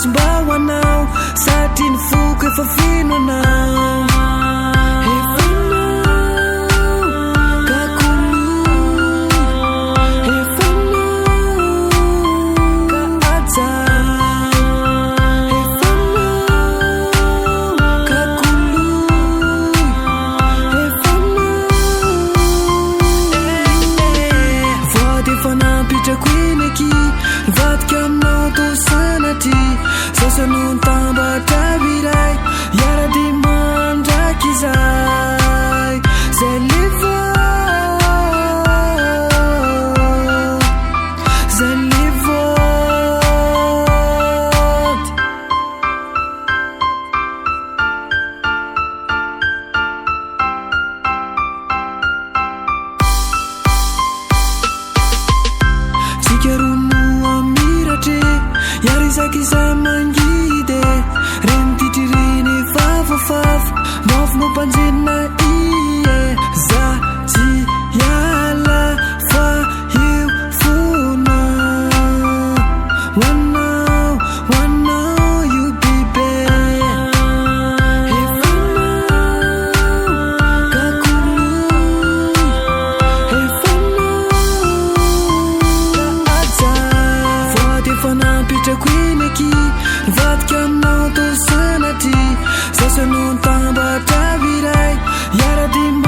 Bawanao Satin fuke fa fino now Sasanun tamba tabirai Yara dimanda kizai Zeliva Chikerumu amirate Yari zaki zamangide Rentitirini faf Mofno panjina iye Zati yala fa hiu funa One now you be bad Hefuna kakulu Hefuna kaata Fati fana pita kwineki Vatka no to sanati Sasanun tamba tabirai Yara dimba